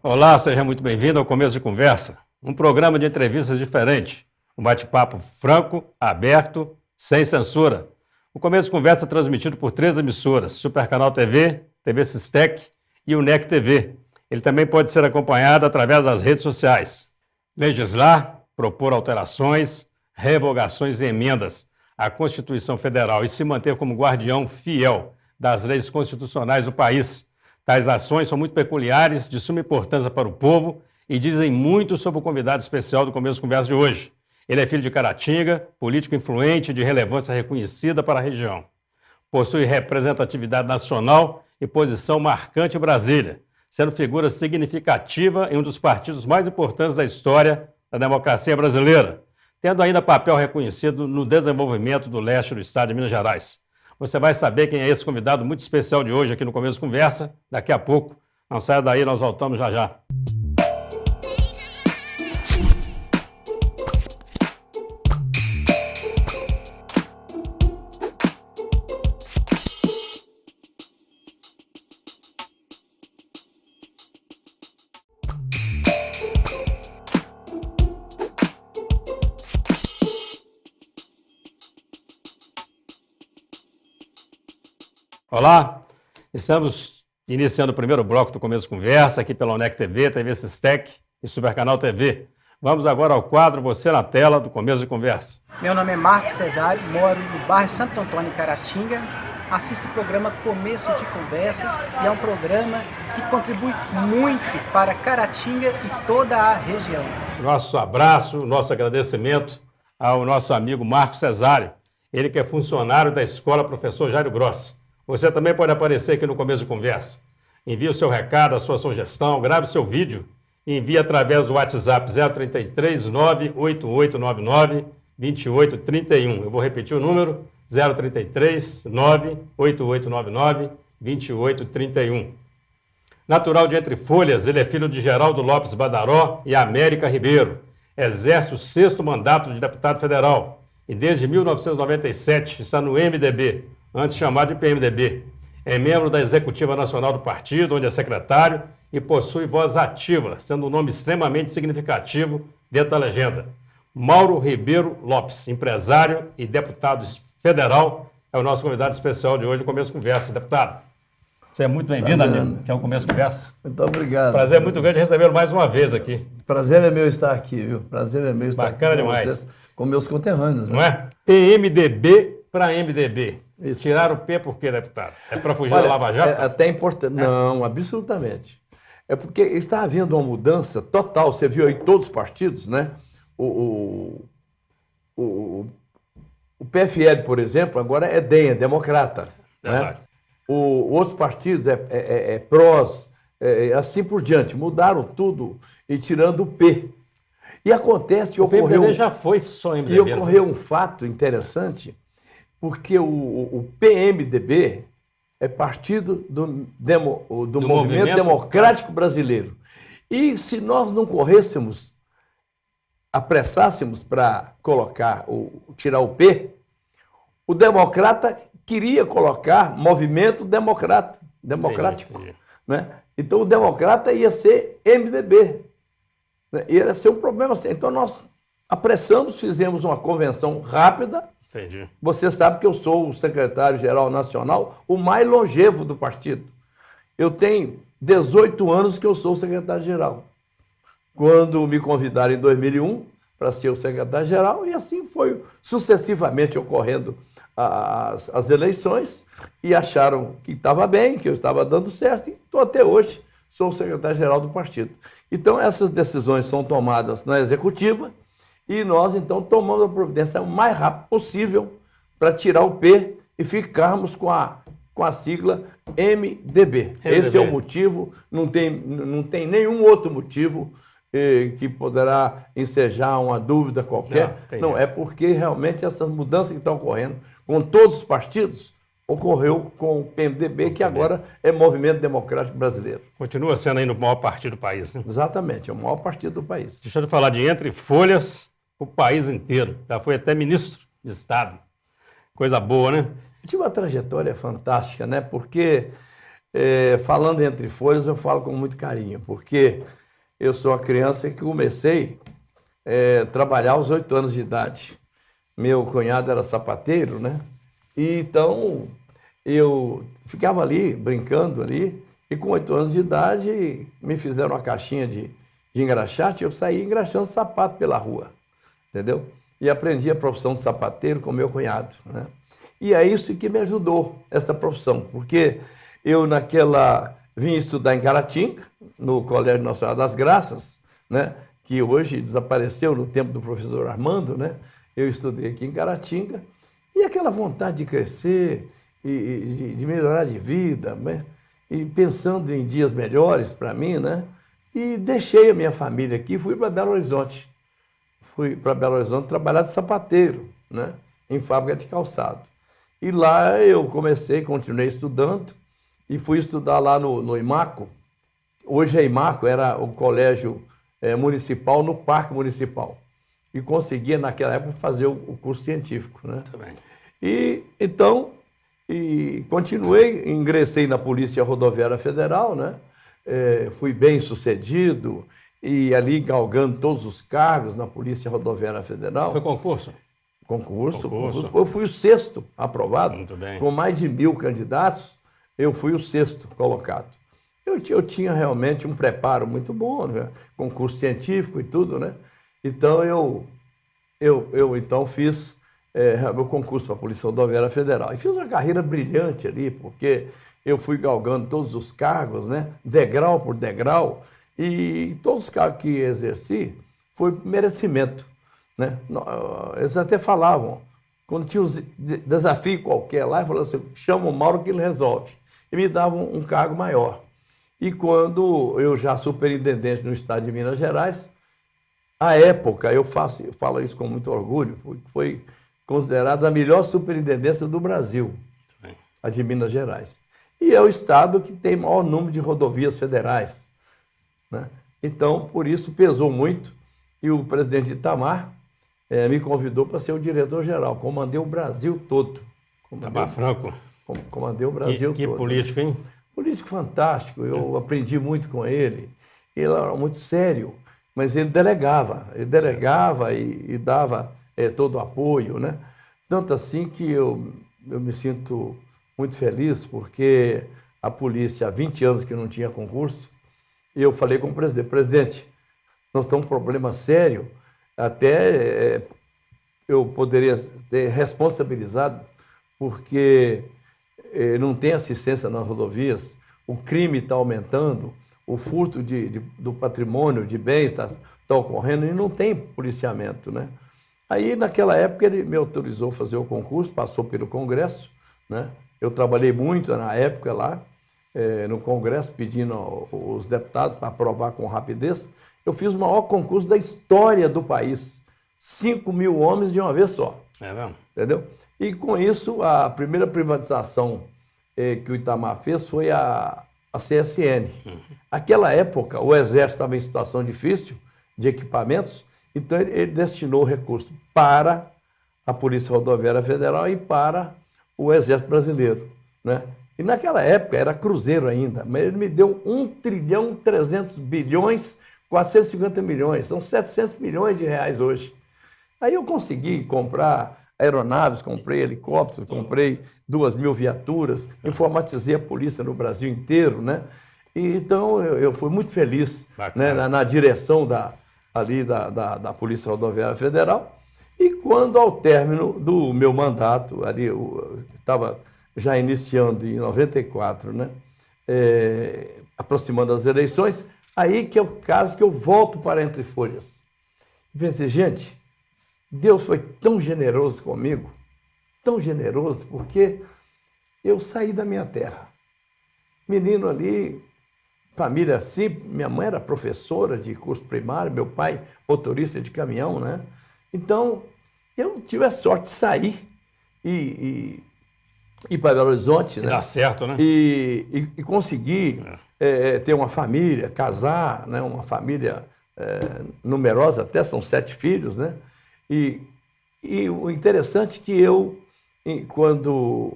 Olá, seja muito bem-vindo ao Começo de Conversa, um programa de entrevistas diferente, um bate-papo franco, aberto, sem censura. O Começo de Conversa é transmitido por 3 emissoras, Supercanal TV, TV Sistec e o NEC TV. Ele também pode ser acompanhado através das redes sociais. Legislar, propor alterações, revogações e emendas à Constituição Federal e se manter como guardião fiel das leis constitucionais do país. Tais ações são muito peculiares, de suma importância para o povo e dizem muito sobre o convidado especial do Começo de Conversa de hoje. Ele é filho de Caratinga, político influente de relevância reconhecida para a região. Possui representatividade nacional e posição marcante em Brasília, sendo figura significativa em um dos partidos mais importantes da história da democracia brasileira, tendo ainda papel reconhecido no desenvolvimento do leste do estado de Minas Gerais. Você vai saber quem é esse convidado muito especial de hoje aqui no Começo de Conversa, daqui a pouco. Não saia daí, nós voltamos já já. Olá, estamos iniciando o primeiro bloco do Começo de Conversa, aqui pela NEC TV, TV Sistec e Supercanal TV. Vamos agora ao quadro Você na Tela, do Começo de Conversa. Meu nome é Marcos Cesário, moro no bairro Santo Antônio, Caratinga. Assisto o programa Começo de Conversa e é um programa que contribui muito para Caratinga e toda a região. Nosso abraço, nosso agradecimento ao nosso amigo Marcos Cesário, ele que é funcionário da Escola Professor Jairo Grossi. Você também pode aparecer aqui no Começo de Conversa. Envie o seu recado, a sua sugestão, grave o seu vídeo e envie através do WhatsApp 033 98899 2831. Eu vou repetir o número, 033 98899 2831. Natural de Entre Folhas, ele é filho de Geraldo Lopes Badaró e América Ribeiro. Exerce o 6º mandato de deputado federal e desde 1997 está no MDB, antes chamado de PMDB. É membro da Executiva Nacional do partido, onde é secretário, e possui voz ativa, sendo um nome extremamente significativo dentro da legenda. Mauro Ribeiro Lopes, empresário e deputado federal, é o nosso convidado especial de hoje, no Começo de Conversa. Deputado, você é muito bem-vindo, amigo, que é o Começo de Conversa. Muito obrigado. Prazer muito grande recebê-lo mais uma vez aqui. Prazer é meu estar aqui, viu? Prazer é meu estar Bacana aqui com demais. vocês, com meus conterrâneos. Não é? PMDB para MDB. Isso. Tiraram o P por quê, deputado? É para fugir Olha, da Lava Jato? é até importante. Não, absolutamente. É porque está havendo uma mudança total. Você viu aí todos os partidos, né? O PFL, por exemplo, agora é DEM, é democrata. Né? Outros partidos é PROS, assim por diante. Mudaram tudo e tirando o P. E acontece, O PMDB já foi só MDB. E ocorreu um fato interessante, porque o PMDB é partido do Movimento Democrático Brasileiro. E se nós não corrêssemos, apressássemos para tirar o P, o democrata queria colocar Movimento Democrático. Entendi. Né? Então o democrata ia ser MDB. Né? Ia ser um problema assim. Então nós apressamos, fizemos uma convenção rápida. Entendi. Você sabe que eu sou o secretário-geral nacional, o mais longevo do partido. Eu tenho 18 anos que eu sou secretário-geral. Quando me convidaram em 2001 para ser o secretário-geral, e assim foi sucessivamente ocorrendo as eleições, e acharam que estava bem, que eu estava dando certo, e estou até hoje, sou o secretário-geral do partido. Então, essas decisões são tomadas na executiva, e nós, então, tomamos a providência o mais rápido possível para tirar o P e ficarmos com a sigla MDB. Esse é o motivo, não tem nenhum outro motivo que poderá ensejar uma dúvida qualquer. Não, é porque realmente essas mudanças que estão ocorrendo com todos os partidos, ocorreu com o PMDB, que agora é Movimento Democrático Brasileiro. Continua sendo ainda o maior partido do país, né? Exatamente, é o maior partido do país. Deixa eu falar de Entre Folhas, o país inteiro. Já foi até ministro de Estado. Coisa boa, né? Eu tive uma trajetória fantástica, né? Porque falando entre folhas, eu falo com muito carinho, porque eu sou uma criança que comecei a trabalhar aos 8 anos de idade. Meu cunhado era sapateiro, né? E então eu ficava ali, brincando ali, e com 8 anos de idade me fizeram uma caixinha de engraxate e eu saí engraxando sapato pela rua, entendeu? E aprendi a profissão de sapateiro com meu cunhado, né? E é isso que me ajudou, essa profissão, porque eu vim estudar em Caratinga, no Colégio Nacional das Graças, né? Que hoje desapareceu no tempo do professor Armando, né? Eu estudei aqui em Caratinga, e aquela vontade de crescer, e de melhorar de vida, né? E pensando em dias melhores para mim, né? E deixei a minha família aqui e fui para Belo Horizonte. Fui para Belo Horizonte trabalhar de sapateiro, né? Em fábrica de calçado. E lá eu continuei estudando, e fui estudar lá no IMACO. Hoje é IMACO, era o colégio municipal no Parque Municipal. E conseguia, naquela época, fazer o curso científico, né? Também. E então, continuei, ingressei na Polícia Rodoviária Federal, né? Fui bem sucedido, e ali galgando todos os cargos na Polícia Rodoviária Federal. Foi concurso? Concurso. Eu fui o 6º aprovado. Muito bem. Com mais de 1000 candidatos, eu fui o 6º colocado. Eu tinha realmente um preparo muito bom, né? Concurso científico e tudo, né? Então, eu então fiz meu concurso para a Polícia Rodoviária Federal. E fiz uma carreira brilhante ali, porque eu fui galgando todos os cargos, né? Degrau por degrau, e todos os cargos que exerci foi merecimento, né? Eles até falavam, quando tinha um desafio qualquer lá, falavam assim, chama o Mauro que ele resolve. E me davam um cargo maior. E quando eu já superintendente no estado de Minas Gerais, à época, eu falo isso com muito orgulho, foi considerada a melhor superintendência do Brasil, a de Minas Gerais. E é o estado que tem maior número de rodovias federais, né? Então, por isso, pesou muito. E o presidente Itamar me convidou para ser o diretor-geral. Comandei o Brasil todo. Itamar Franco. Comandei o Brasil todo. Que político, hein? Político fantástico. Eu aprendi muito com ele. Ele era muito sério, mas ele delegava. Ele delegava e dava todo o apoio, né? Tanto assim que eu me sinto muito feliz, porque a polícia, há 20 anos que não tinha concurso, e eu falei com o presidente, nós temos um problema sério, até eu poderia ter responsabilizado, porque não tem assistência nas rodovias, o crime está aumentando, o furto do patrimônio, de bens está ocorrendo, e não tem policiamento, né? Aí, naquela época, ele me autorizou a fazer o concurso, passou pelo Congresso, né? Eu trabalhei muito na época lá, no Congresso, pedindo os deputados para aprovar com rapidez. Eu fiz o maior concurso da história do país. 5.000 homens de uma vez só. É mesmo? Entendeu? E com isso, a primeira privatização que o Itamar fez foi a CSN. Naquela época, o Exército estava em situação difícil de equipamentos, então ele destinou o recurso para a Polícia Rodoviária Federal e para o Exército Brasileiro, né? E naquela época era cruzeiro ainda, mas ele me deu 1.300.450.000.000, são 700 milhões de reais hoje. Aí eu consegui comprar aeronaves, comprei helicópteros, comprei 2.000 viaturas, informatizei a polícia no Brasil inteiro, né? E, então eu fui muito feliz, né, na direção da Polícia Rodoviária Federal. E quando, ao término do meu mandato, ali eu estava já iniciando em 94, né, aproximando as eleições, aí que é o caso que eu volto para Entre Folhas. E pensei, gente, Deus foi tão generoso comigo, tão generoso, porque eu saí da minha terra. Menino ali, família simples, minha mãe era professora de curso primário, meu pai motorista de caminhão, né? Então, eu tive a sorte de sair e ir para Belo Horizonte, né? Dá certo, né? E conseguir ter uma família, casar, né? Uma família numerosa, até são 7 filhos, né? E o interessante é que quando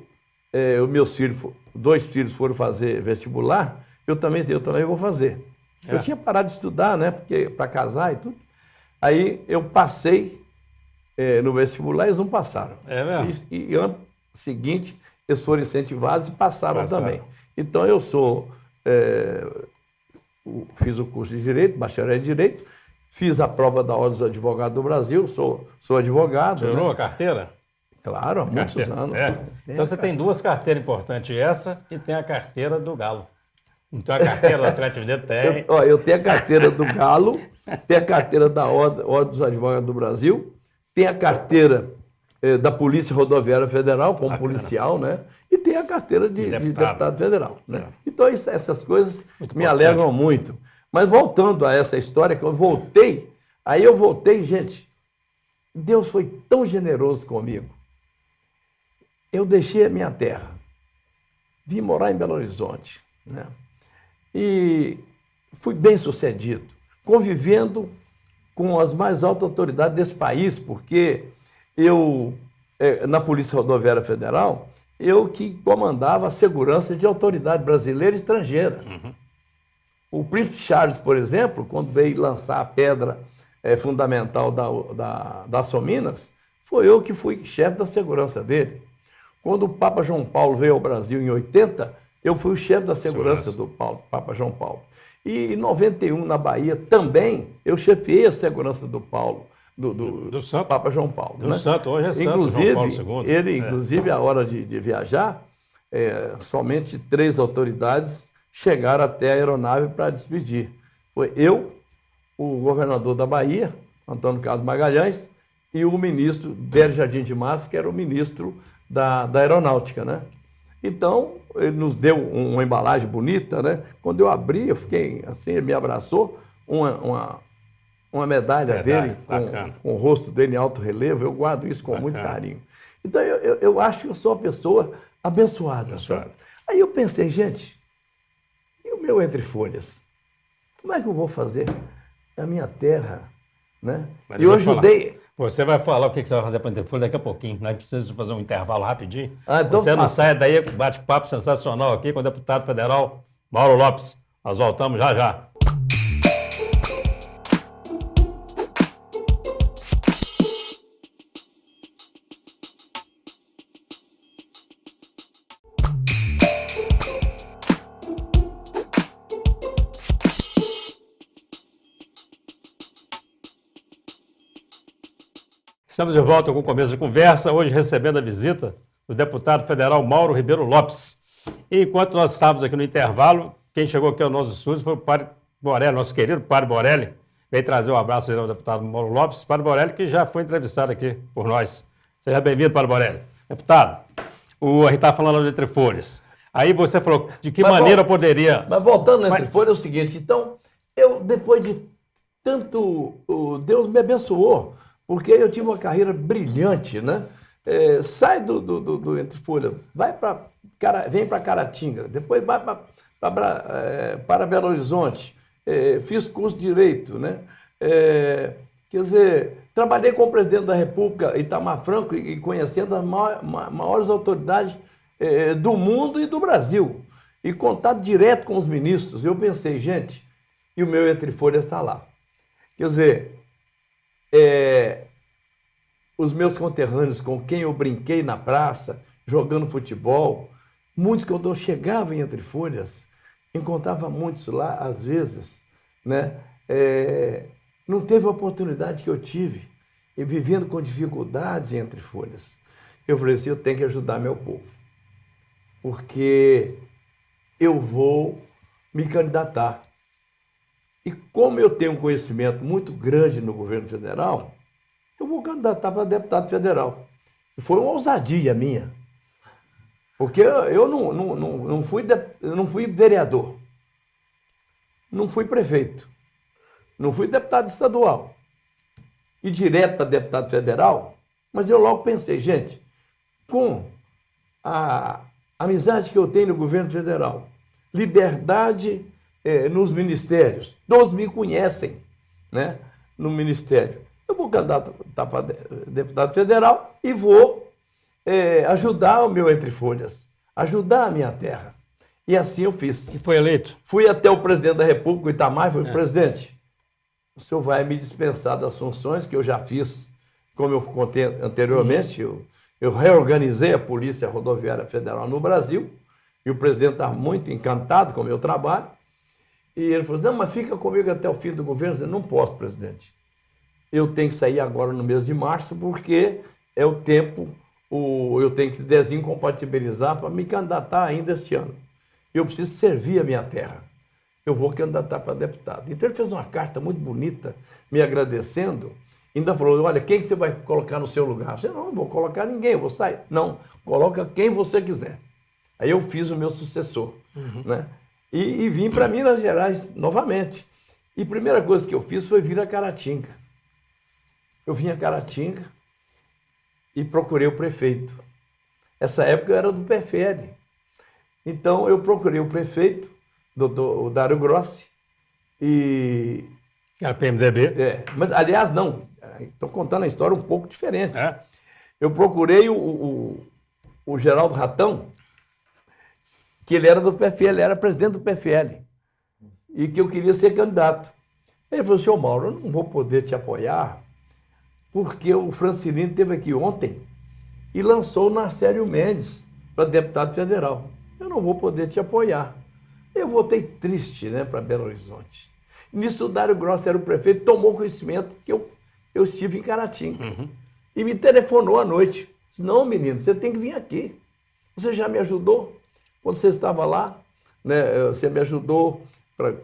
os meus filhos, 2 filhos foram fazer vestibular, eu também vou fazer. Eu tinha parado de estudar, né? Porque para casar e tudo. Aí eu passei no vestibular, eles não passaram. É mesmo? E ano seguinte, eles foram incentivados e passaram também. Então eu fiz o curso de Direito, bacharel em Direito, fiz a prova da Ordem dos Advogados do Brasil, sou advogado. Tirou né? a carteira? Claro, há muitos anos. Então você tem 2 carteiras importantes, essa e tem a carteira do Galo. Então a carteira do Atlético Mineiro tem. Eu tenho a carteira do Galo, tenho a carteira da Ordem dos Advogados do Brasil, tenho a carteira da Polícia Rodoviária Federal, como policial, né? E tenho a carteira de deputado federal. Né? Então essas coisas me alegram muito. Mas voltando a essa história, que eu voltei, gente, Deus foi tão generoso comigo. Eu deixei a minha terra, vim morar em Belo Horizonte, né? E fui bem sucedido, convivendo com as mais altas autoridades desse país, porque eu, na Polícia Rodoviária Federal, eu que comandava a segurança de autoridade brasileira e estrangeira. Uhum. O Príncipe Charles, por exemplo, quando veio lançar a pedra fundamental da Sominas, foi eu que fui chefe da segurança dele. Quando o Papa João Paulo veio ao Brasil em 80, eu fui o chefe da segurança do Papa João Paulo. E em 91, na Bahia, também, eu chefiei a segurança do Papa João Paulo. Do Santo, hoje é Santo João Paulo II. Inclusive, a hora de viajar, somente 3 autoridades chegaram até a aeronave para despedir. Foi eu, o governador da Bahia, Antônio Carlos Magalhães, e o ministro Délio Jardim de Massa, que era o ministro da Aeronáutica, né? Então, ele nos deu uma embalagem bonita, né? Quando eu abri, eu fiquei assim, ele me abraçou, uma medalha dele, com o rosto dele em alto relevo, eu guardo isso com muito carinho. Então, eu acho que eu sou uma pessoa abençoada. Sabe? Aí eu pensei, gente, e o meu Entre Folhas? Como é que eu vou fazer na minha terra, né? Mas eu ajudei... Você vai falar o que você vai fazer para o Entre Folhas daqui a pouquinho. Nós precisamos fazer um intervalo rapidinho. Então você não sai daí, bate-papo sensacional aqui com o deputado federal Mauro Lopes. Nós voltamos já já. Estamos de volta com o Começo de Conversa, hoje recebendo a visita do deputado federal Mauro Ribeiro Lopes. E enquanto nós estávamos aqui no intervalo, quem chegou aqui ao nosso estúdio foi o padre Borelli, nosso querido padre Borelli, veio trazer um abraço ao deputado Mauro Lopes, padre Borelli, que já foi entrevistado aqui por nós. Seja bem-vindo, padre Borelli. Deputado, a gente estava falando do Entre Folhas. Aí você falou de que maneira poderia... Mas voltando no Entre Folhas, é o seguinte, então, depois de tanto... Deus me abençoou, porque eu tive uma carreira brilhante, né? Sai do Entre Folhas, vem para Caratinga, depois vai para Belo Horizonte, fiz curso de Direito, né? Quer dizer, trabalhei com o presidente da República, Itamar Franco, e conhecendo as maiores autoridades do mundo e do Brasil, e contato direto com os ministros. Eu pensei, gente, e o meu Entre Folhas está lá. Quer dizer, os meus conterrâneos com quem eu brinquei na praça, jogando futebol, muitos quando eu chegava em Entre Folhas, encontrava muitos lá, às vezes, né? Não teve a oportunidade que eu tive, e vivendo com dificuldades em Entre Folhas. Eu falei assim, eu tenho que ajudar meu povo, porque eu vou me candidatar. E como eu tenho um conhecimento muito grande no governo federal, eu vou candidatar para deputado federal. E foi uma ousadia minha, porque eu não fui vereador, não fui prefeito, não fui deputado estadual e direto para deputado federal, mas eu logo pensei, gente, com a amizade que eu tenho no governo federal, liberdade nos ministérios, todos me conhecem, né, no ministério. Eu vou candidatar para deputado federal e vou ajudar o meu Entre Folhas ajudar a minha terra. E assim eu fiz. E foi eleito? Fui até o presidente da República, o Itamar, e falei, presidente, o senhor vai me dispensar das funções que eu já fiz, como eu contei anteriormente, eu reorganizei a Polícia Rodoviária Federal no Brasil, e o presidente estava muito encantado com o meu trabalho, e ele falou assim, não, mas fica comigo até o fim do governo. Eu disse, não posso, presidente. Eu tenho que sair agora no mês de março, porque é o tempo, eu tenho que desincompatibilizar para me candidatar ainda este ano. Eu preciso servir a minha terra. Eu vou candidatar para deputado. Então ele fez uma carta muito bonita, me agradecendo, ainda falou, olha, quem você vai colocar no seu lugar? Eu disse, não vou colocar ninguém, eu vou sair. Não, coloca quem você quiser. Aí eu fiz o meu sucessor, né? E vim para Minas Gerais novamente. E a primeira coisa que eu fiz foi vir a Caratinga. Eu vim a Caratinga e procurei o prefeito. Essa época eu era do PFL. Então eu procurei o prefeito, doutor Dário Grossi, e... Era PMDB? Mas aliás, não, estou contando a história um pouco diferente. Eu procurei o Geraldo Ratão, que ele era do PFL, era presidente do PFL, e que eu queria ser candidato. Ele falou, senhor Mauro, eu não vou poder te apoiar, porque o Francilino esteve aqui ontem e lançou o Narcélio Mendes para deputado federal. Eu não vou poder te apoiar. Eu voltei triste, né, para Belo Horizonte. E nisso o Dário Grossi era o prefeito, tomou conhecimento que eu estive em Caratinga. E me telefonou à noite. Disse, não, menino, você tem que vir aqui. Você já me ajudou? Quando você estava lá, né, você me ajudou para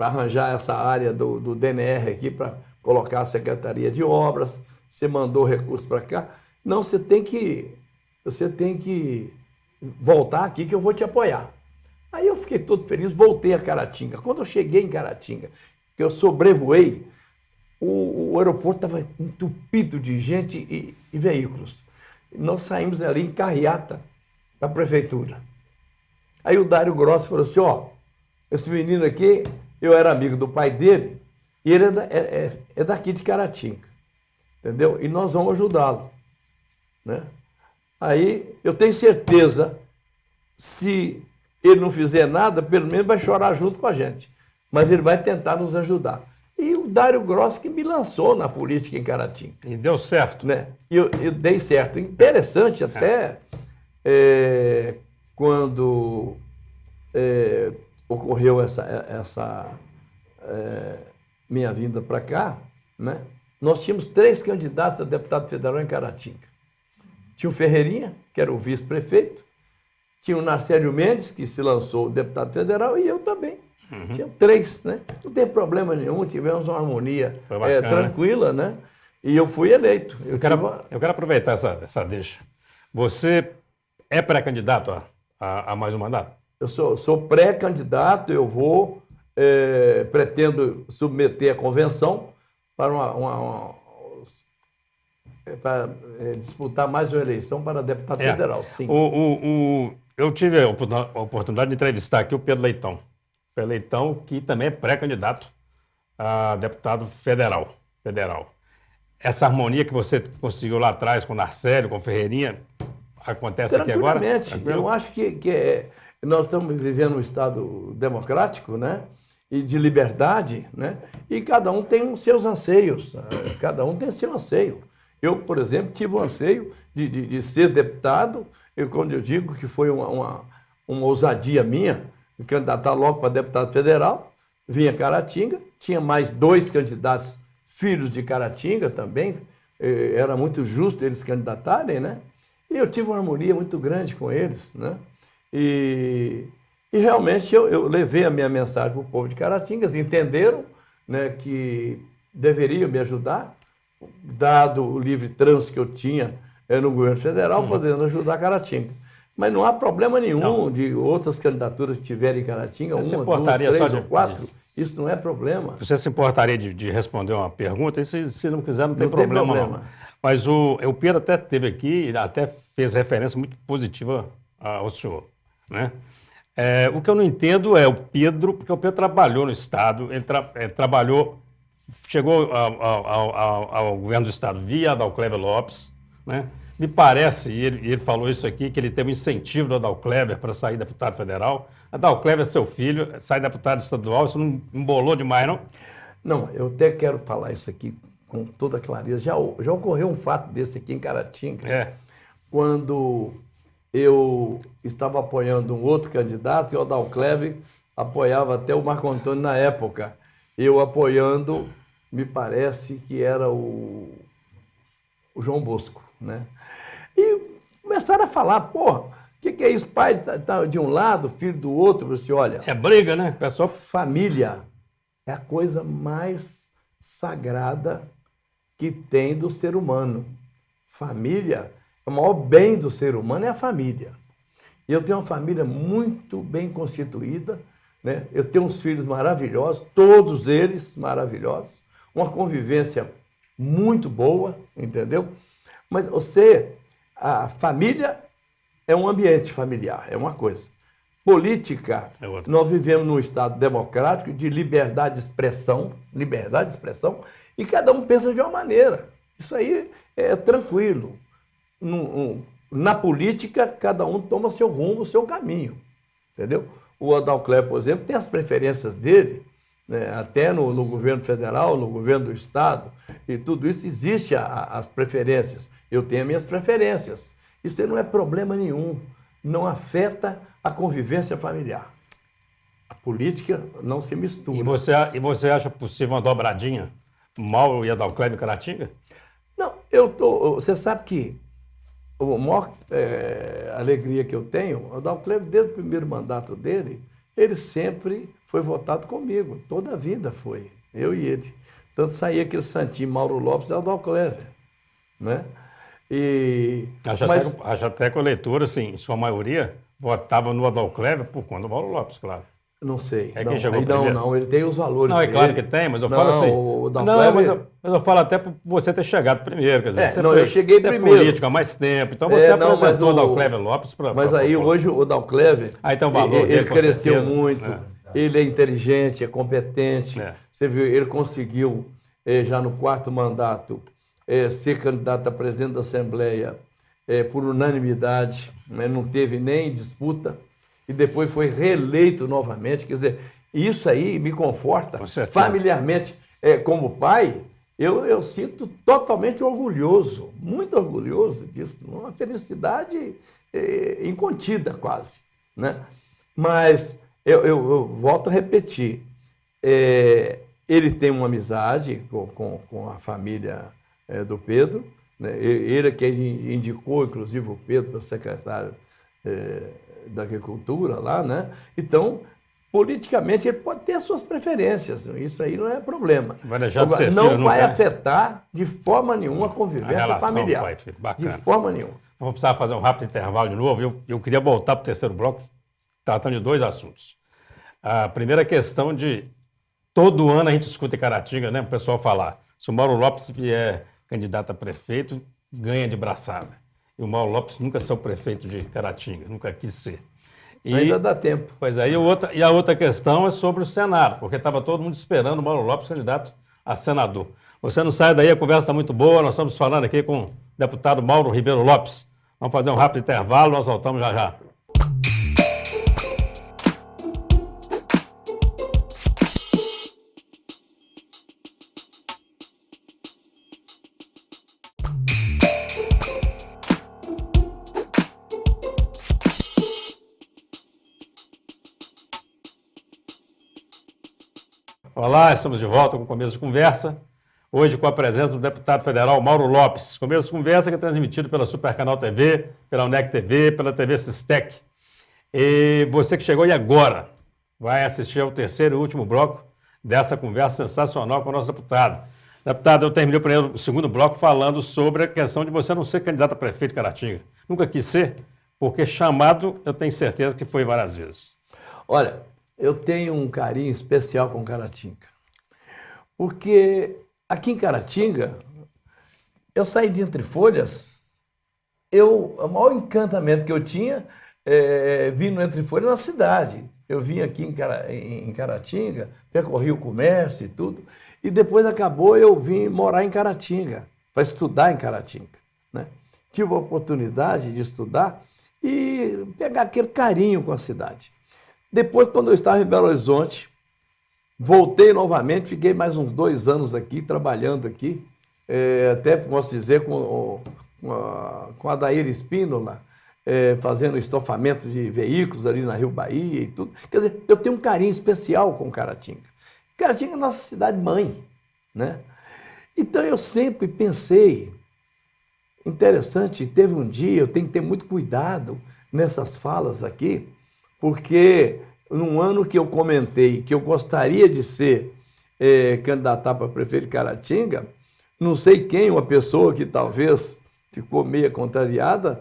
arranjar essa área do DNR aqui, para colocar a Secretaria de Obras, você mandou recursos para cá. Não, você tem que voltar aqui que eu vou te apoiar. Aí eu fiquei todo feliz, voltei a Caratinga. Quando eu cheguei em Caratinga, que eu sobrevoei, o aeroporto estava entupido de gente e veículos. Nós saímos ali em carreata para a prefeitura. Aí o Dário Grossi falou assim, ó, esse menino aqui, eu era amigo do pai dele, e ele é daqui de Caratinga, entendeu? E nós vamos ajudá-lo, né? Aí eu tenho certeza, se ele não fizer nada, pelo menos vai chorar junto com a gente, mas ele vai tentar nos ajudar. E o Dário Grossi que me lançou na política em Caratinga. E deu certo. Né? Eu dei certo. Interessante até... quando ocorreu essa minha vinda para cá, né, nós tínhamos 3 candidatos a deputado federal em Caratinga. Tinha o Ferreirinha, que era o vice-prefeito, tinha o Narcélio Mendes, que se lançou deputado federal, e eu também. Tinha 3, né? Não tem problema nenhum, tivemos uma harmonia tranquila, né? E eu fui eleito. Eu quero aproveitar essa deixa. Você é pré-candidato a mais um mandato? Eu sou pré-candidato, eu vou, pretendo submeter a convenção para disputar mais uma eleição para deputado federal, sim. Eu tive a oportunidade de entrevistar aqui o Pedro Leitão. Pedro Leitão, que também é pré-candidato a deputado federal. Essa harmonia que você conseguiu lá atrás com o Narcélio, com o Ferreirinha, acontece aqui agora? Eu acho que nós estamos vivendo um Estado democrático, né? E de liberdade, né? E cada um tem os seus anseios, cada um tem seu anseio. Eu, por exemplo, tive o anseio de ser deputado, quando eu digo que foi uma ousadia minha, de candidatar logo para deputado federal, vim a Caratinga, tinha mais 2 candidatos filhos de Caratinga também, era muito justo eles candidatarem, né? E eu tive uma harmonia muito grande com eles, né? E realmente eu levei a minha mensagem para o povo de Caratinga, eles entenderam, né, que deveriam me ajudar, dado o livre trânsito que eu tinha no governo federal, podendo ajudar Caratinga. Mas não há problema nenhum de outras candidaturas que tiverem em Caratinga, você uma, 2, 3 ou 4, isso não é problema. Você se importaria de responder uma pergunta? E se não quiser, não tem problema. Não. Mas o Pedro até esteve aqui, até fez referência muito positiva ao senhor, né? O que eu não entendo é o Pedro, porque o Pedro trabalhou no Estado, ele chegou ao governo do Estado via Adalclébio Lopes, né? Me parece, e ele falou isso aqui, que ele teve um incentivo do Adal Kleber para sair deputado federal. Adal Kleber é seu filho, sai deputado estadual, isso não embolou demais, não? Não, eu até quero falar isso aqui com toda clareza. Já ocorreu um fato desse aqui em Caratinga, quando eu estava apoiando um outro candidato e o Adal Kleber apoiava até o Marco Antônio na época. Eu apoiando, me parece que era o João Bosco, né? E começaram a falar, porra, o que é isso? Pai tá de um lado, filho do outro. Eu disse, olha... É briga, né? Pessoal... Família é a coisa mais sagrada que tem do ser humano. Família, o maior bem do ser humano é a família. E eu tenho uma família muito bem constituída, né? Eu tenho uns filhos maravilhosos, todos eles maravilhosos, uma convivência muito boa, entendeu? Mas a família é um ambiente familiar, é uma coisa. Política, nós vivemos num Estado democrático de liberdade de expressão, e cada um pensa de uma maneira. Isso aí é tranquilo. Na política, cada um toma seu rumo, seu caminho, entendeu? O Adal Kleber, por exemplo, tem as preferências dele, né? Até no governo federal, no governo do Estado, e tudo isso existe as preferências. Eu tenho as minhas preferências. Isso aí não é problema nenhum, não afeta a convivência familiar. A política não se mistura. E você acha possível uma dobradinha? Mauro e Adal Kleber em Caratinga? Não, você sabe que a maior alegria que eu tenho, o Adal Kleber, desde o primeiro mandato dele, ele sempre foi votado comigo, toda a vida foi, eu e ele. Tanto saía aquele santinho Mauro Lopes e Adal Kleber, né? Acho até que o eleitor, assim, em sua maioria, votava no Adal Kleber por conta do Mauro Lopes, claro. Não sei. É quem chegou primeiro. Não, ele tem os valores. Não, é claro que tem, mas eu falo assim. Mas eu falo até por você ter chegado primeiro. Quer dizer, eu cheguei primeiro. É político há mais tempo, então você apresentou o Adal Kleber Lopes para. Mas aí hoje o Adal Kleber, então, o valor dele, ele cresceu muito, ele é inteligente, é competente. Você viu, ele conseguiu, já no 4º mandato, ser candidato a presidente da Assembleia por unanimidade, né? Não teve nem disputa. E depois foi reeleito novamente. Quer dizer, isso aí me conforta familiarmente. Como pai, eu sinto totalmente orgulhoso, muito orgulhoso disso. Uma felicidade incontida quase, né? Mas eu volto a repetir. Ele tem uma amizade com a família do Pedro, né? Ele é quem indicou, inclusive, o Pedro para secretário da Agricultura lá, né? Então, politicamente, ele pode ter as suas preferências. Isso aí não é problema. Não vai afetar de forma nenhuma a convivência familiar. Pai, de forma nenhuma. Vamos precisar fazer um rápido intervalo de novo. Eu queria voltar para o terceiro bloco, tratando de 2 assuntos. A primeira questão de todo ano a gente escuta em Caratinga, né? O pessoal falar, se o Mauro Lopes vier candidato a prefeito, ganha de braçada. E o Mauro Lopes nunca ser o prefeito de Caratinga, nunca quis ser. Ainda dá tempo. Pois é, e a outra questão é sobre o Senado, porque estava todo mundo esperando o Mauro Lopes candidato a senador. Você não sai daí, a conversa está muito boa, nós estamos falando aqui com o deputado Mauro Ribeiro Lopes. Vamos fazer um rápido intervalo, nós voltamos já já. Olá, estamos de volta com o Começo de Conversa. Hoje com a presença do deputado federal Mauro Lopes. Começo de Conversa que é transmitido pela Supercanal TV, pela UNEC TV, pela TV Sistec. E você que chegou aí agora vai assistir ao terceiro e último bloco dessa conversa sensacional com o nosso deputado. Deputado, eu terminei o segundo bloco falando sobre a questão de você não ser candidato a prefeito de Caratinga. Nunca quis ser, porque chamado eu tenho certeza que foi várias vezes. Olha, eu tenho um carinho especial com Caratinga, porque aqui em Caratinga, eu saí de Entre Folhas, o maior encantamento que eu tinha vim no Entre Folhas na cidade. Eu vim aqui em Caratinga, percorri o comércio e tudo, e depois acabou eu vim morar em Caratinga, para estudar em Caratinga, né? tive a oportunidade de estudar e pegar aquele carinho com a cidade. Depois, quando eu estava em Belo Horizonte, voltei novamente, fiquei mais uns 2 anos aqui, trabalhando aqui, até posso dizer com a Adair Espínola, fazendo estofamento de veículos ali na Rio Bahia e tudo. Quer dizer, eu tenho um carinho especial com Caratinga. Caratinga é a nossa cidade-mãe, né? Então eu sempre pensei, interessante, teve um dia, eu tenho que ter muito cuidado nessas falas aqui, porque num ano que eu comentei que eu gostaria de ser candidatar para prefeito de Caratinga, não sei quem, uma pessoa que talvez ficou meio contrariada,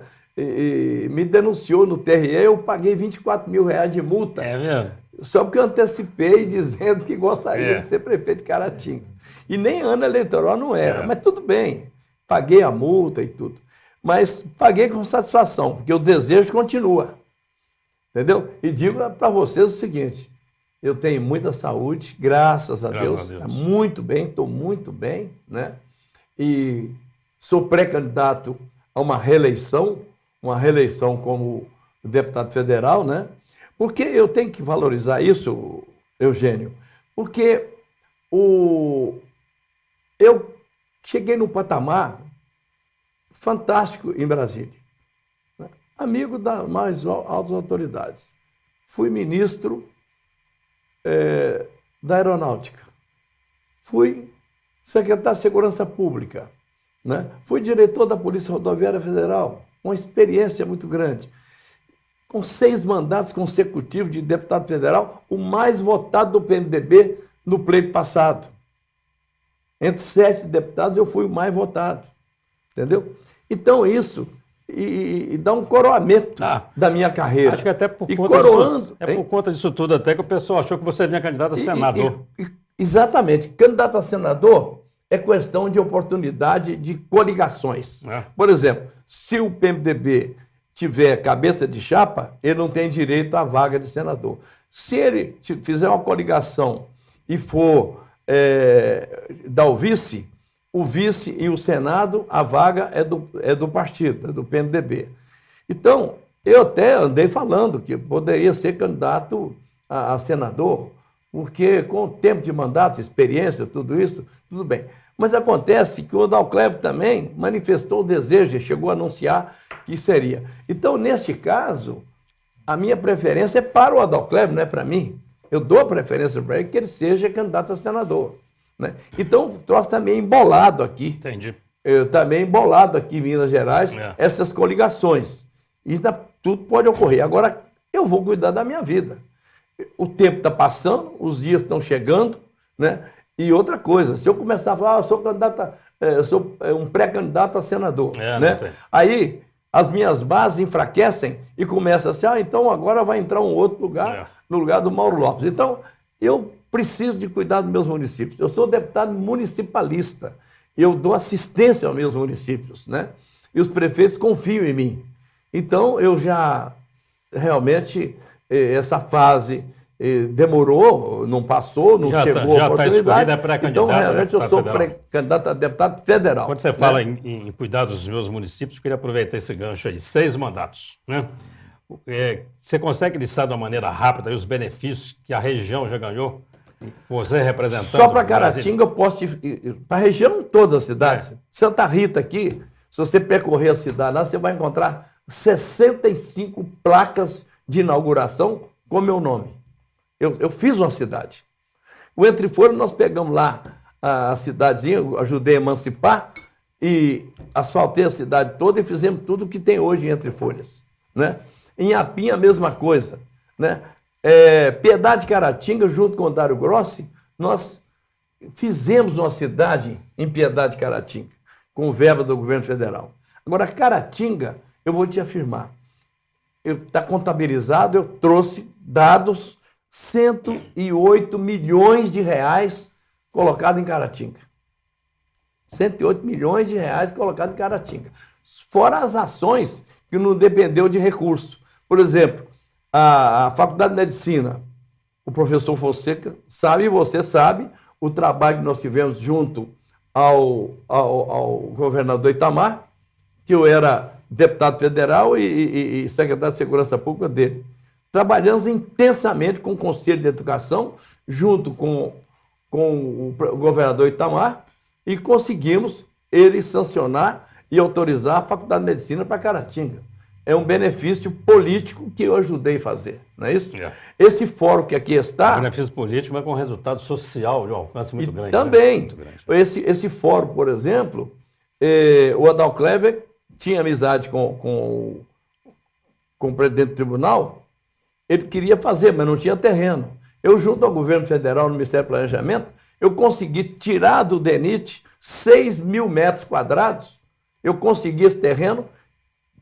me denunciou no TRE, eu paguei R$24 mil de multa. É mesmo? Só porque eu antecipei dizendo que gostaria de ser prefeito de Caratinga. E nem ano eleitoral não era, mas tudo bem, paguei a multa e tudo. Mas paguei com satisfação, porque o desejo continua. Entendeu? E digo para vocês o seguinte, eu tenho muita saúde, graças a Deus. Tá muito bem, estou muito bem, né? E sou pré-candidato a uma reeleição como deputado federal, né? Porque eu tenho que valorizar isso, Eugênio, porque eu cheguei num patamar fantástico em Brasília, né? Amigo das mais altas autoridades. Fui ministro da Aeronáutica, fui secretário de Segurança Pública, né? Fui diretor da Polícia Rodoviária Federal, uma experiência muito grande. Com 6 mandatos consecutivos de deputado federal, o mais votado do PMDB no pleito passado. Entre 7 deputados, eu fui o mais votado. Entendeu? Então, isso dá um coroamento da minha carreira. Acho que até por conta disso tudo, até que o pessoal achou que você vinha candidato a senador. Exatamente. Candidato a senador é questão de oportunidade de coligações. Por exemplo, se o PMDB tiver cabeça de chapa, ele não tem direito à vaga de senador. Se ele fizer uma coligação e for dar o vice e o Senado, a vaga é do partido, é do PMDB. Então, eu até andei falando que poderia ser candidato a senador, porque com o tempo de mandato, experiência, tudo isso, tudo bem. Mas acontece que o Adalcleves também manifestou o desejo, chegou a anunciar que seria. Então, nesse caso, a minha preferência é para o Adalcleves, não é para mim. Eu dou a preferência para ele que ele seja candidato a senador, né? Então, o troço está meio embolado aqui. Entendi. Está meio embolado aqui em Minas Gerais, essas coligações. Isso tudo pode ocorrer. Agora, eu vou cuidar da minha vida. O tempo está passando, os dias estão chegando, né? E outra coisa, se eu começar a falar, eu sou candidato, sou um pré-candidato a senador, né? Aí as minhas bases enfraquecem e começa assim, então agora vai entrar um outro lugar, no lugar do Mauro Lopes. Então, eu preciso de cuidar dos meus municípios. Eu sou deputado municipalista, eu dou assistência aos meus municípios, né? E os prefeitos confiam em mim. Então, eu já realmente, essa fase demorou, não passou, não chegou a oportunidade. Então, realmente, eu sou pré-candidato a deputado federal. Quando você fala em cuidar dos meus municípios, eu queria aproveitar esse gancho aí. 6 mandatos, né? Você consegue listar de uma maneira rápida os benefícios que a região já ganhou? Você representando... Só para Caratinga eu posso ir para a região toda a cidade. Santa Rita aqui, se você percorrer a cidade lá, você vai encontrar 65 placas de inauguração com meu nome. Eu fiz uma cidade. O Entre Folhas, nós pegamos lá a cidadezinha, ajudei a emancipar e asfaltei a cidade toda e fizemos tudo o que tem hoje em Entre Folhas, né? Em Apim, a mesma coisa, né? Piedade de Caratinga, junto com o Dário Grossi, nós fizemos uma cidade em Piedade de Caratinga, com verba do governo federal. Agora, Caratinga, eu vou te afirmar, está contabilizado, eu trouxe dados, 108 milhões de reais colocados em Caratinga. 108 milhões de reais colocados em Caratinga. Fora as ações que não dependeu de recurso. Por exemplo, a Faculdade de Medicina, o professor Fonseca sabe, e você sabe, o trabalho que nós tivemos junto ao governador Itamar, que eu era deputado federal e secretário de Segurança Pública dele. Trabalhamos intensamente com o Conselho de Educação, junto com o governador Itamar, e conseguimos ele sancionar e autorizar a Faculdade de Medicina para Caratinga. É um benefício político que eu ajudei a fazer, não é isso? É. Esse fórum que aqui está... Benefício político, mas com resultado social de um alcance muito grande. Também. Né? Muito grande. Esse fórum, por exemplo, o Adal Kleber tinha amizade com o presidente do tribunal, ele queria fazer, mas não tinha terreno. Eu, junto ao governo federal, no Ministério do Planejamento, eu consegui tirar do DENIT 6.000 metros quadrados, eu consegui esse terreno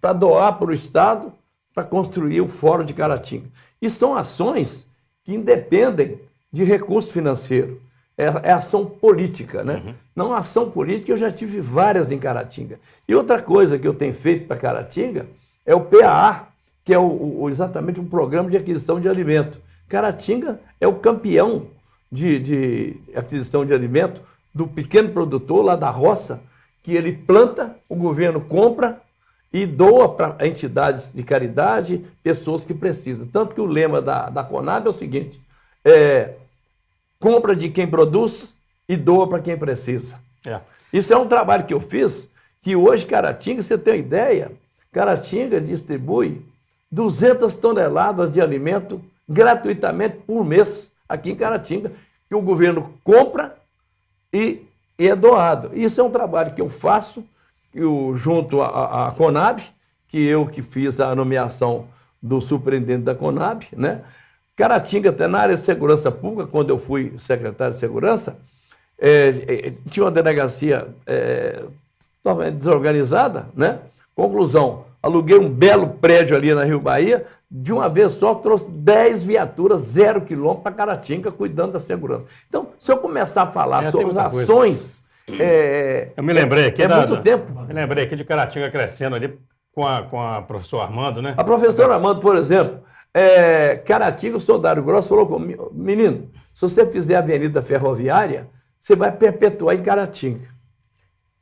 para doar para o Estado, para construir o Fórum de Caratinga. E são ações que independem de recurso financeiro. É ação política, né? Uhum. Não ação política, eu já tive várias em Caratinga. E outra coisa que eu tenho feito para Caratinga é o PAA, que é exatamente um programa de aquisição de alimento. Caratinga é o campeão de aquisição de alimento do pequeno produtor lá da roça, que ele planta, o governo compra e doa para entidades de caridade, pessoas que precisam. Tanto que o lema da Conab é o seguinte, compra de quem produz e doa para quem precisa. É. Isso é um trabalho que eu fiz, que hoje Caratinga, você tem uma ideia, Caratinga distribui 200 toneladas de alimento gratuitamente por mês aqui em Caratinga, que o governo compra e é doado. Isso é um trabalho que eu faço, junto à Conab, que fiz a nomeação do superintendente da Conab, né? Caratinga, até na área de segurança pública, quando eu fui secretário de segurança, tinha uma delegacia totalmente desorganizada, né? Conclusão, aluguei um belo prédio ali na Rio Bahia, de uma vez só trouxe 10 viaturas, 0 quilômetro para Caratinga, cuidando da segurança. Então, se eu começar a falar sobre as ações... eu me lembrei aqui muito tempo. Me lembrei aqui de Caratinga crescendo ali com a professora Armando, né? A professora Armando, por exemplo, Caratinga, o senhor Dário Grosso falou comigo, menino, se você fizer a Avenida Ferroviária, você vai perpetuar em Caratinga.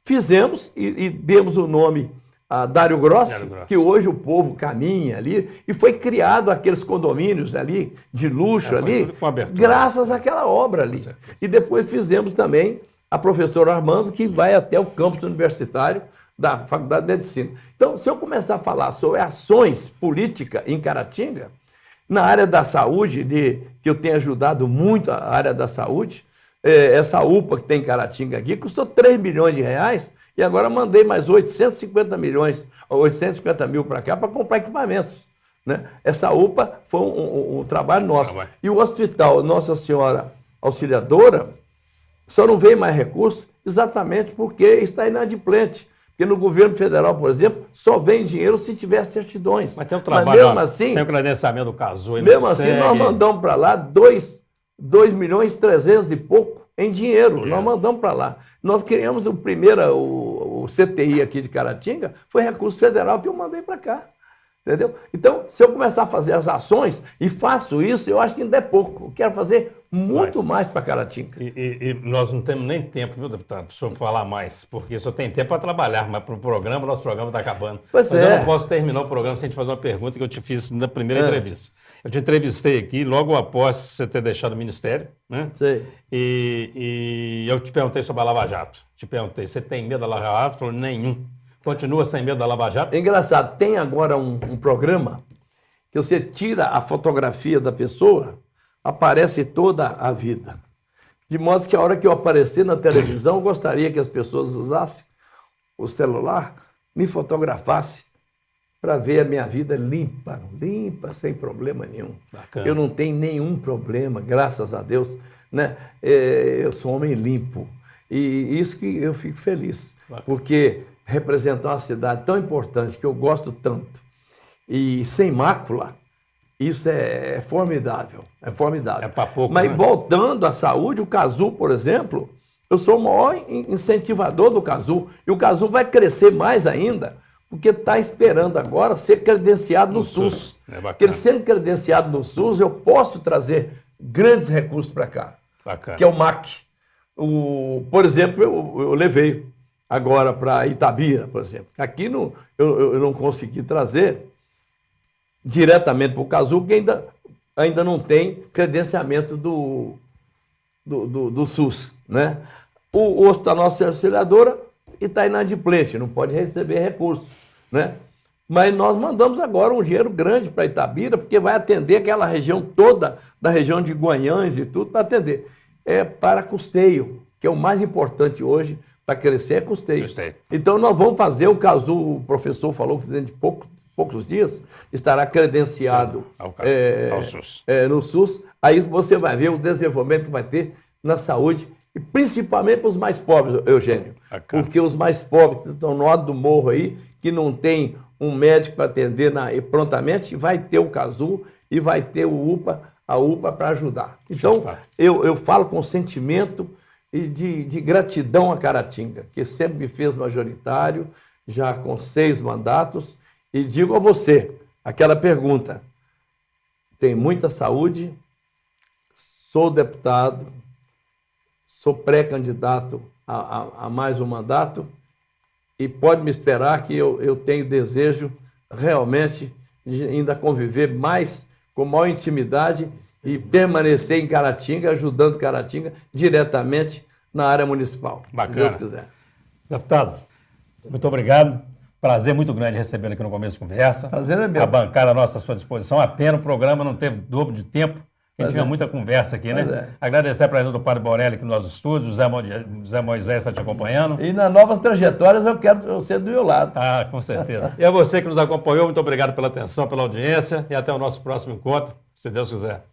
Fizemos e demos o nome a Dário Grosso, que hoje o povo caminha ali, e foi criado aqueles condomínios ali, de luxo ali, graças àquela obra ali. E depois fizemos também a professora Armando, que vai até o campus universitário da Faculdade de Medicina. Então, se eu começar a falar sobre ações políticas em Caratinga, na área da saúde, que eu tenho ajudado muito a área da saúde, essa UPA que tem em Caratinga aqui, custou 3 milhões de reais, e agora mandei mais 850 mil para cá para comprar equipamentos, né? Essa UPA foi um trabalho nosso. E o hospital Nossa Senhora Auxiliadora só não veio mais recursos exatamente porque está inadimplente. Porque no governo federal, por exemplo, só vem dinheiro se tiver certidões. Mas tem o trabalho, mesmo assim, tem o credenciamento do CASU. Mesmo assim, nós mandamos para lá 2.300.000 e pouco em dinheiro. Nós mandamos para lá. Nós criamos o CTI aqui de Caratinga, foi recurso federal que eu mandei para cá. Entendeu? Então, se eu começar a fazer as ações, e faço isso, eu acho que ainda é pouco. Eu quero fazer muito mais para Caratinga. E nós não temos nem tempo, viu, deputado, para o senhor falar mais, porque só tem tempo para trabalhar, mas para o programa, nosso programa está acabando. Mas eu não posso terminar o programa sem te fazer uma pergunta que eu te fiz na primeira entrevista. Eu te entrevistei aqui logo após você ter deixado o Ministério, né? Sei. E eu te perguntei sobre a Lava Jato. Te perguntei, você tem medo da Lava Jato? Você falou, nenhum. Continua sem medo da Lava Jato? É engraçado, tem agora um programa que você tira a fotografia da pessoa, aparece toda a vida. De modo que a hora que eu aparecer na televisão, eu gostaria que as pessoas usassem o celular, me fotografassem para ver a minha vida limpa, sem problema nenhum. Bacana. Eu não tenho nenhum problema, graças a Deus, né? Eu sou um homem limpo. E isso que eu fico feliz, porque representar uma cidade tão importante, que eu gosto tanto, e sem mácula, isso é formidável, é formidável. É para pouco, Mas né? voltando à saúde, o CASU, por exemplo, eu sou o maior incentivador do CASU, e o CASU vai crescer mais ainda, porque está esperando agora ser credenciado no SUS. Porque ele sendo credenciado no SUS, eu posso trazer grandes recursos para cá, que é o MAC. Por exemplo, eu levei agora para Itabira, por exemplo. Aqui eu não consegui trazer diretamente para o Cazu, porque ainda não tem credenciamento do SUS, né? O Hospital Nossa Senhora Auxiliadora está inadimplente, não pode receber recursos, né? Mas nós mandamos agora um dinheiro grande para Itabira, porque vai atender aquela região toda, da região de Guanhães e tudo, para atender. É para custeio, que é o mais importante hoje para crescer, é custeio. Então nós vamos fazer, o Cazu, o professor falou que dentro de poucos dias estará credenciado ao SUS. No SUS. Aí você vai ver o desenvolvimento que vai ter na saúde, e principalmente para os mais pobres, Eugênio. Porque os mais pobres que estão no alto do morro aí, que não tem um médico para atender prontamente, vai ter o Cazu e vai ter a UPA para ajudar. Então, eu falo com sentimento e de gratidão a Caratinga, que sempre me fez majoritário, já com 6 mandatos, e digo a você, aquela pergunta, tem muita saúde, sou deputado, sou pré-candidato a mais um mandato, e pode me esperar que eu tenho desejo realmente de ainda conviver mais, com maior intimidade e permanecer em Caratinga, ajudando Caratinga diretamente na área municipal, Bacana. se Deus quiser. Deputado, muito obrigado. Prazer muito grande recebê-lo aqui no Começo de Conversa. Prazer é meu. A bancada nossa à sua disposição. A pena o programa não teve dobro de tempo. A gente tinha muita conversa aqui, né? Agradecer a presença do Padre Borelli aqui nos nossos estúdios, o Zé Moisés está te acompanhando. E nas novas trajetórias eu quero ser do meu lado. Ah, com certeza. E a você que nos acompanhou, muito obrigado pela atenção, pela audiência e até o nosso próximo encontro, se Deus quiser.